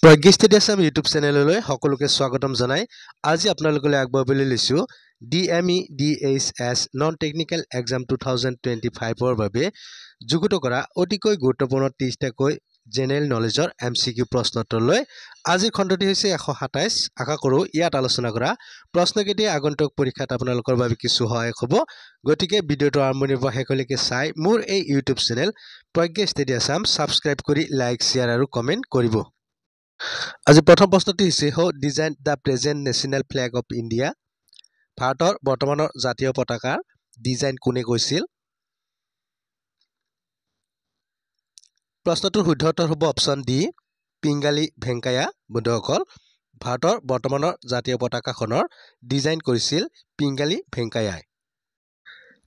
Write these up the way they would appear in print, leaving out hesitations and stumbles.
প্ৰজ্ঞা study Assam YouTube চেনেললৈ সকলোকে স্বাগতম জনাই আজি আপোনালোকলৈ আগবঢ়াবলৈ লৈছো DME DHS non technical exam 2025 ৰ বাবে যুগুত কৰা অতিকৈ গুৰুত্বপূৰ্ণ 30টাকৈ জেনেৰেল নলেজৰ MCQ প্ৰশ্নোত্তৰলৈ আজিৰ খণ্ডটি হৈছে 127 আশা কৰো ইয়াত আলোচনা কৰা প্ৰশ্নকেইটি আগন্তুক পৰীক্ষাত আপোনালোকৰ বাবে কিছু সহায়ক হ'ব গতিকে ভিডিওটো আৰম্ভণিৰ পৰা শেষলৈকে চাই মোৰ এই YouTube channel Pragya study Assam subscribe কৰি লাইক শেয়াৰ আৰু কমেন্ট কৰিব আজি প্ৰথম প্ৰশ্নটি হৈছে who design the present national flag of India ভাৰতৰ বৰ্তমানৰ জাতীয় পতাকাৰ ডিজাইন কোনে কৰিছিল প্ৰশ্নটোৰ শুদ্ধ উত্তৰ হ'ব অপচন ডি পিংগালী ভেংকায়া বন্ধুসকল ভাৰতৰ বৰ্তমানৰ জাতীয় পতাকাখনৰ ডিজাইন কৰিছিল পিংগালী ভেংকায়াই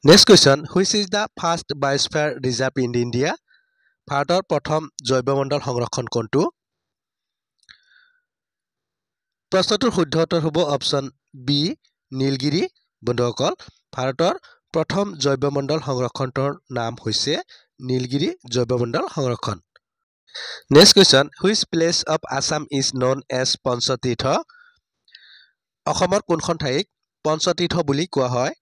next question which is the first biosphere reserve in India ভাৰতৰ প্ৰথম জৈৱমণ্ডল সংৰক্ষণ কোনটো প্ৰশ্নটোৰ শুদ্ধ উত্তৰ হ'ব অপচন বি নীলগিৰি বন্ধুসকল ভাৰতৰ প্ৰথম জৈৱমণ্ডল সংৰক্ষণৰ নাম হৈছে নীলগিৰি জৈৱমণ্ডল সংৰক্ষণ next question which place of Assam is known as Panchatirtha অসমৰ কোনখন ঠাইক পঞ্চতীৰ্থ বুলি কোৱা হয়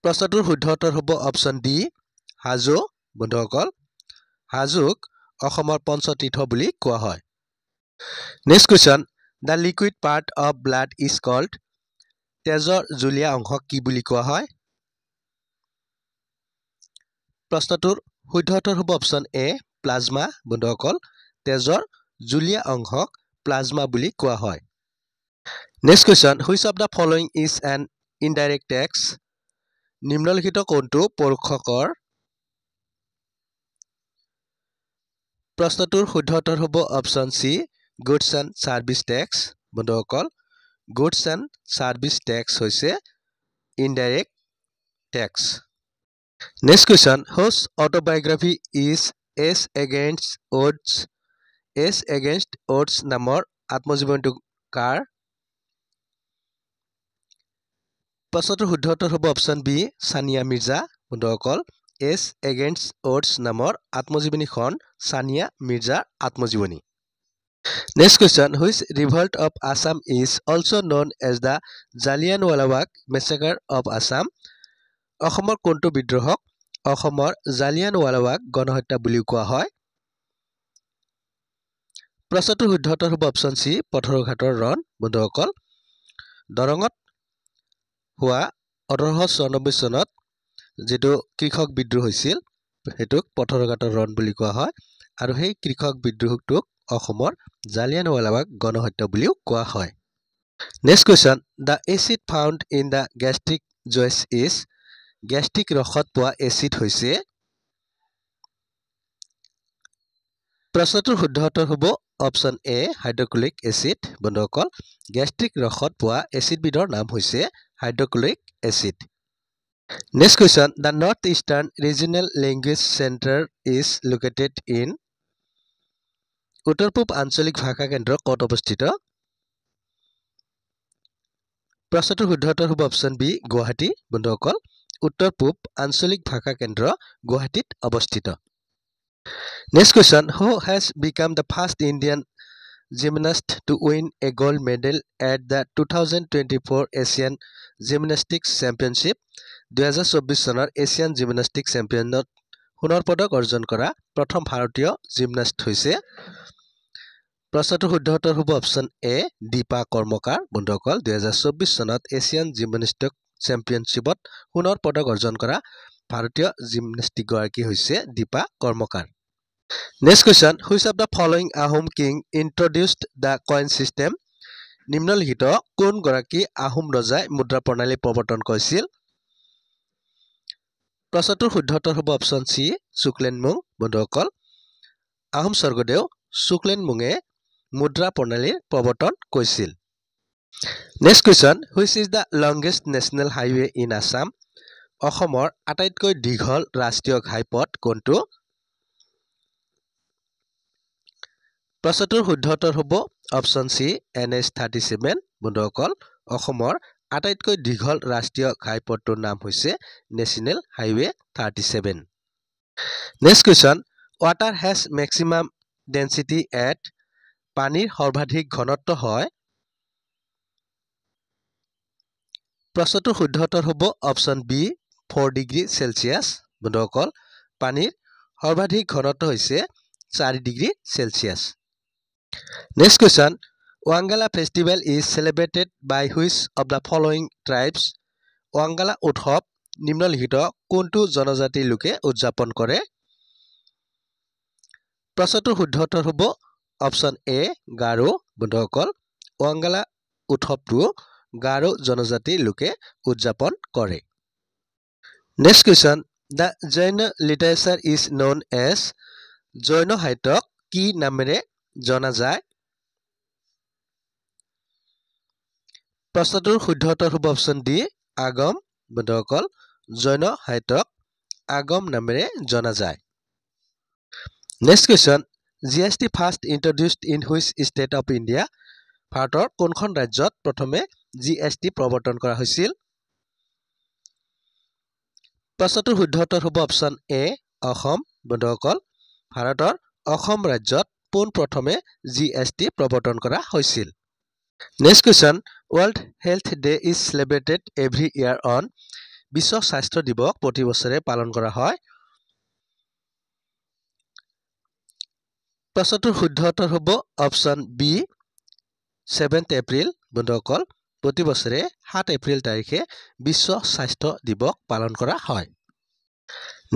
প্ৰশ্নটোৰ শুদ্ধ উত্তৰ হ'ব অপচন ডি হাজো বন্ধুসকল হাজোক অসমৰ পঞ্চতীৰ্থ বুলি কোৱা হয় next question the liquid part of blood is called তেজৰ জুলীয়া অংশক কি বুলি কোৱা হয় প্ৰশ্নটোৰ শুদ্ধ উত্তৰ হ'ব অপচন এ প্লাজমা বন্ধুসকল তেজৰ জুলীয়া অংশক প্লাজমা বুলি কোৱা হয় next question which of the following is an indirect tax নিম্নলিখিত কোনটো পৰোক্ষ কৰ প্ৰশ্নটোৰ শুদ্ধ উত্তৰ হ'ব option C Goods and Service Tax বন্ধুসকল Goods and Service Tax হৈছে indirect tax next question whose autobiography is S Against Odds নামৰ আত্মজীৱনীটো কাৰ প্ৰশ্নটোৰ শুদ্ধ উত্তৰ হ'ব অপচন বি সানিয়া মিৰ্জা বন্ধুসকল S Against Odds নামৰ আত্মজীৱনীখন সানিয়া মিৰ্জাৰ আত্মজীৱনী Next question which revolt of Assam is also known as the Jallianwala Bagh massacre of Assam অসমৰ কোনটো বিদ্ৰোহক অসমৰ জালিয়ানৱালা বাগ গণহত্যা বুলি কোৱা হয় প্ৰশ্নটোৰ শুদ্ধ উত্তৰ হ'ব অপচন সি পথৰুঘাটৰ ৰণ বন্ধুসকল দৰঙত হোৱা 1894 চনত যেটো কৃষক বিদ্ৰোহ হৈছিল হেতুক পথৰুঘাটৰ ৰণ বুলি কোৱা হয় আৰু সেই কৃষক বিদ্ৰোহটোক অসমৰ জালিয়ানৱালা বাগ গণহত্যা বুলিও কোৱা হয় next question the acid found in the gastric juice is gastric ৰসত পোৱা এসিড হৈছে প্ৰশ্নটোৰ শুদ্ধ উত্তৰ হ'ব অপচন এ হাইড্ৰক্লোৰিক এসিড বন্ধুসকল gastric ৰসত পোৱা এসিড বিধৰ নাম হৈছে hydrochloric acid next question the north eastern regional language center is located in উত্তৰ পূব আঞ্চলিক ভাষা কেন্দ্ৰ ক'ত অৱস্থিত প্ৰশ্নটোৰ শুদ্ধ উত্তৰ হ'ব অপচন বি গুৱাহাটী বন্ধুসকল উত্তৰ পূব আঞ্চলিক ভাষা কেন্দ্ৰ গুৱাহাটীত অৱস্থিত next question who has become the first Indian gymnast to win a gold medal at the 2024 Asian Gymnastics Championship 2024 চনৰ এছিয়ান জিমনাষ্টিক চেম্পিয়নত সোণৰ পদক অৰ্জন কৰা প্ৰথম ভাৰতীয় জিমনাষ্ট হৈছে প্ৰশ্নটোৰ শুদ্ধ উত্তৰ হ'ব অপচন এ দীপা কৰ্মকাৰ বন্ধুসকল 2024 চনত এছিয়ান জিমনাষ্টিক চেম্পিয়নশ্বিপত সোণৰ পদক অৰ্জন কৰা ভাৰতীয় জিমনাষ্টিক গৰাকী হৈছে Dipa Karmakar next question which of the following Ahom king introduced the coin system নিম্নলিখিত কোন গৰাকী আহোম ৰজাই মুদ্ৰা প্ৰণালী প্ৰৱৰ্তন কৰিছিল প্ৰশ্নটোৰ শুদ্ধ উত্তৰ হ'ব অপচন সি শুক্লেনমুং বন্ধুসকল আহোম স্বৰ্গদেউ শুক্লেনমুঙে মুদ্ৰা প্ৰণালীৰ প্ৰৱৰ্তন কৰিছিল next question which is the longest national highway in Assam অসমৰ আটাইতকৈ দীঘল ৰাষ্ট্ৰীয় ঘাইপথ কোনটো প্ৰশ্নটোৰ শুদ্ধ উত্তৰ হ'ব অপচন সি NH 37 বন্ধুসকল অসমৰ আটাইতকৈ দীঘল ৰাষ্ট্ৰীয় ঘাইপথটোৰ নাম হৈছে national highway 37 next question water has maximum density at পানীৰ সৰ্বাধিক ঘনত্ব হয় প্ৰশ্নটোৰ শুদ্ধ উত্তৰ হ'ব অপচন বি 4 ডিগ্ৰী সেলসিয়াস বন্ধুসকল পানীৰ সৰ্বাধিক ঘনত্ব হৈছে 4 degree Celsius Next question Wangala festival is celebrated by which of the following tribes Wangala উৎসৱ নিম্নলিখিত কোনটো জনজাতিৰ লোকে উদযাপন কৰে প্ৰশ্নটোৰ শুদ্ধ উত্তৰ হ'ব অপচন এ গাৰো বন্ধুসকল Wangala উৎসৱটো গাৰো জনজাতিৰ লোকে উদযাপন কৰে Next question The Jaina literature is known as Jain সাহিত্যক কি নামেৰে জনা যায় প্ৰশ্নটোৰ শুদ্ধ উত্তৰ হ'ব অপচন ডি আগম বন্ধুসকল জৈন সাহিত্যক আগম নামেৰে জনা যায় Next question GST first introduced in which state of India ভাৰতৰ কোনখন ৰাজ্যত প্ৰথমে GST প্ৰৱৰ্তন কৰা হৈছিল প্ৰশ্নটোৰ শুদ্ধ উত্তৰ হ'ব অপচন এ অসম বন্ধুসকল ভাৰতৰ অসম ৰাজ্যত পোন প্ৰথমে GST প্ৰৱৰ্তন কৰা হৈছিল Next question World Health Day is celebrated every year on বিশ্ব স্বাস্থ্য দিৱস প্ৰতি বছৰে পালন কৰা হয় প্ৰশ্নটোৰ শুদ্ধ উত্তৰ হ'ব অপচন বি 7th এপ্ৰিল বন্ধুসকল প্ৰতি বছৰে 7 এপ্ৰিল তাৰিখে বিশ্ব স্বাস্থ্য দিৱস পালন কৰা হয়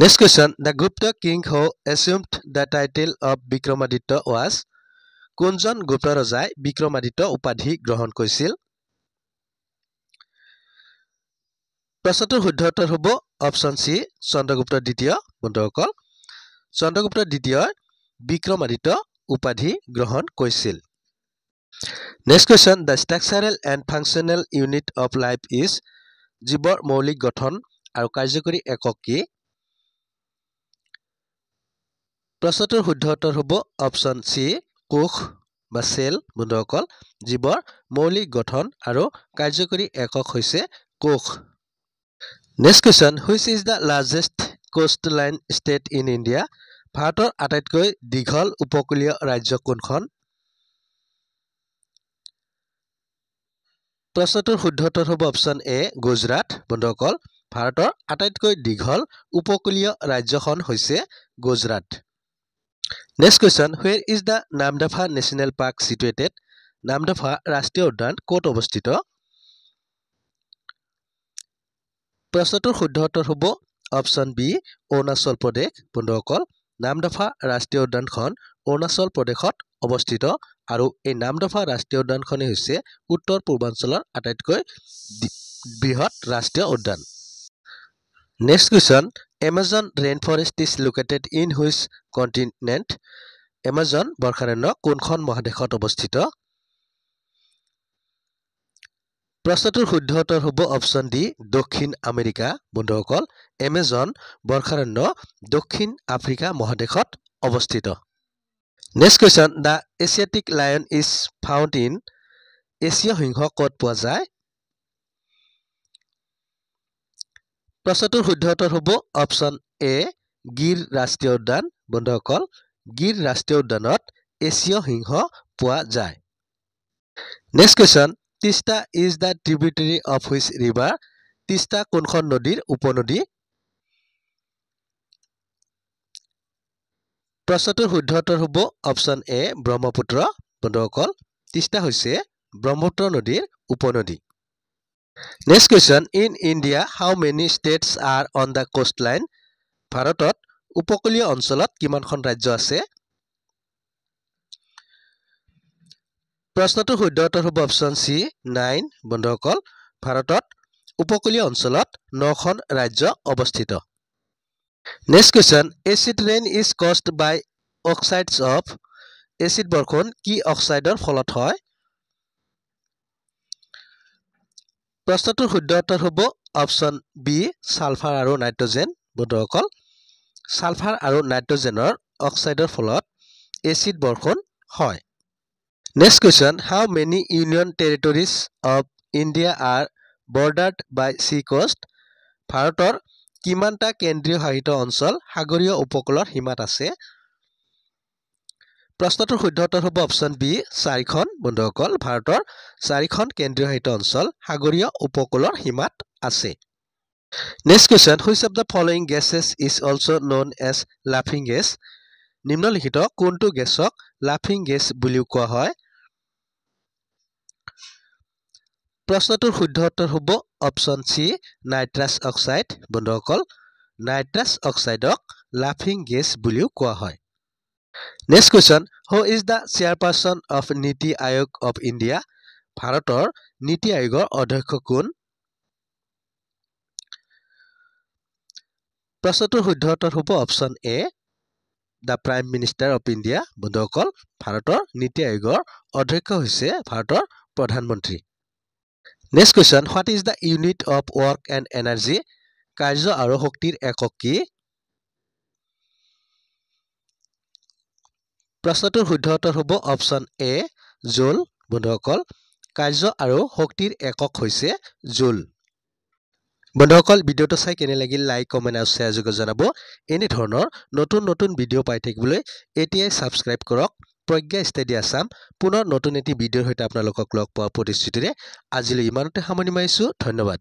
Next question The Gupta king who assumed the title of Vikramaditya was কোনজন গুপ্ত ৰজাই বিক্ৰমাদিত্য উপাধি গ্ৰহণ কৰিছিল প্ৰশ্নটোৰ শুদ্ধ উত্তৰ হ'ব অপচন সি চন্দ্ৰগুপ্ত দ্বিতীয় বন্ধুসকল চন্দ্ৰগুপ্ত দ্বিতীয়ই বিক্ৰমাদিত্য উপাধি গ্ৰহণ কৰিছিল Next question The structural and functional unit of life is জীৱৰ মৌলিক গঠন আৰু কাৰ্যকৰী একক কি প্ৰশ্নটোৰ শুদ্ধ উত্তৰ হ'ব অপচন সি কোষ বা সেল বন্ধুসকল জীৱৰ মৌলিক গঠন আৰু কাৰ্যকৰী একক হৈছে কোষ Next question Which is the largest coastline state in India ভাৰতৰ আটাইতকৈ দীঘল উপকূলীয় ৰাজ্য কোনখন প্ৰশ্নটোৰ শুদ্ধ উত্তৰ হ'ব অপচন এ গুজৰাট বন্ধুসকল ভাৰতৰ আটাইতকৈ দীঘল উপকূলীয় ৰাজ্যখন হৈছে Gujarat Next question Where is the Namdapha National Park situated Namdapha ৰাষ্ট্ৰীয় উদ্যান ক'ত অৱস্থিত প্ৰশ্নটোৰ শুদ্ধ উত্তৰ হ'ব অপচন বি অৰুণাচল প্ৰদেশ বন্ধুসকল নামদফা ৰাষ্ট্ৰীয় উদ্যানখন অৰুণাচল প্ৰদেশত অৱস্থিত আৰু এই নামদফা ৰাষ্ট্ৰীয় উদ্যানখনেই হৈছে উত্তৰ পূৰ্বাঞ্চলৰ আটাইতকৈ বৃহৎ ৰাষ্ট্ৰীয় উদ্যান Next question Amazon rainforest is located in which continent Amazon বৰ্ষাৰণ্য কোনখন মহাদেশত অৱস্থিত প্ৰশ্নটোৰ শুদ্ধ উত্তৰ হ'ব অপচন ডি দক্ষিণ আমেৰিকা বন্ধুসকল Amazon বৰ্ষাৰণ্য দক্ষিণ আফ্ৰিকা মহাদেশত অৱস্থিত Next question The Asiatic lion is found in এছিয় সিংহ ক'ত পোৱা যায় প্ৰশ্নটোৰ শুদ্ধ উত্তৰ হ'ব অপচন এ গিৰ ৰাষ্ট্ৰীয় উদ্যান বন্ধুসকল গিৰ ৰাষ্ট্ৰীয় উদ্যানত এছিয় সিংহ পোৱা যায় Next question Tista is the tributary of which river Tista কোনখন নদীৰ উপনদী প্ৰশ্নটোৰ শুদ্ধ উত্তৰ হ'ব অপচন এ ব্ৰহ্মপুত্ৰ বন্ধুসকল Tista হৈছে ব্ৰহ্মপুত্ৰ নদীৰ উপনদী Next question In India how many states are on the coastline ভাৰতত উপকূলীয় অঞ্চলত কিমানখন ৰাজ্য আছে প্ৰশ্নটোৰ শুদ্ধ উত্তৰ হ'ব অপচন সি 9 বন্ধুসকল ভাৰতত উপকূলীয় অঞ্চলত 9খন ৰাজ্য অৱস্থিত Next question Acid rain is caused by oxides of acid বৰষুণ কি অক্সাইডৰ ফলত হয় প্ৰশ্নটোৰ শুদ্ধ উত্তৰ হ'ব অপচন বি সালফাৰ আৰু নাইট্ৰজেন বন্ধুসকল সালফাৰ আৰু নাইট্ৰজেনৰ অক্সাইডৰ ফলত এচিড বৰষুণ হয় Next question How many union territories of India are bordered by sea coast ভাৰতৰ কিমানটা কেন্দ্ৰীয় শাসিত অঞ্চল সাগৰীয় উপকূলৰ সীমাত আছে প্ৰশ্নটোৰ শুদ্ধ উত্তৰ হ'ব অপশ্যন বি 4খন বন্ধুসকল ভাৰতৰ 4খন কেন্দ্ৰীয় শাসিত অঞ্চল সাগৰীয় উপকূলৰ সীমাত আছে next question which of the following gases is also known as লাফিং গেছ নিম্নলিখিত কোনটো গেছক লাফিং গেছ বুলিও কোৱা হয় প্ৰশ্নটোৰ শুদ্ধ উত্তৰ হ'ব অপশ্যন সি নাইট্ৰাছ অক্সাইড বন্ধুসকল নাইট্ৰাছ অক্সাইডক লাফিং গেছ বুলিও কোৱা হয় next question who is the chairperson of নীতি আয়োগ অফ ইণ্ডিয়া ভাৰতৰ নীতি আয়োগৰ অধ্যক্ষ কোন প্ৰশ্নটোৰ শুদ্ধ উত্তৰ হ'ব option A the prime minister of India বন্ধুসকল ভাৰতৰ নীতি আয়োগৰ অধ্যক্ষ হৈছে ভাৰতৰ প্ৰধানমন্ত্ৰী next question what is the unit of work and energy কাৰ্য আৰু শক্তিৰ একক কি প্ৰশ্নটোৰ শুদ্ধ উত্তৰ হ'ব অপশ্যন এ জুল বন্ধুসকল কাৰ্য আৰু শক্তিৰ একক হৈছে জুল বন্ধুসকল ভিডিঅ'টো চাই কেনে লাগিল লাইক কমেন্ট আৰু শ্বেয়াৰ যোগে জনাব এনে ধৰণৰ নতুন নতুন ভিডিঅ' পাই থাকিবলৈ এতিয়াই সাবস্ক্ৰাইব কৰক প্ৰজ্ঞা ষ্টাডি আসাম পুনৰ নতুন এটি ভিডিঅ'ৰ সৈতে আপোনালোকক লগ পোৱাৰ প্ৰতিশ্ৰুতিৰে আজিলৈ ইমানতে সামৰণি মাৰিছো ধন্যবাদ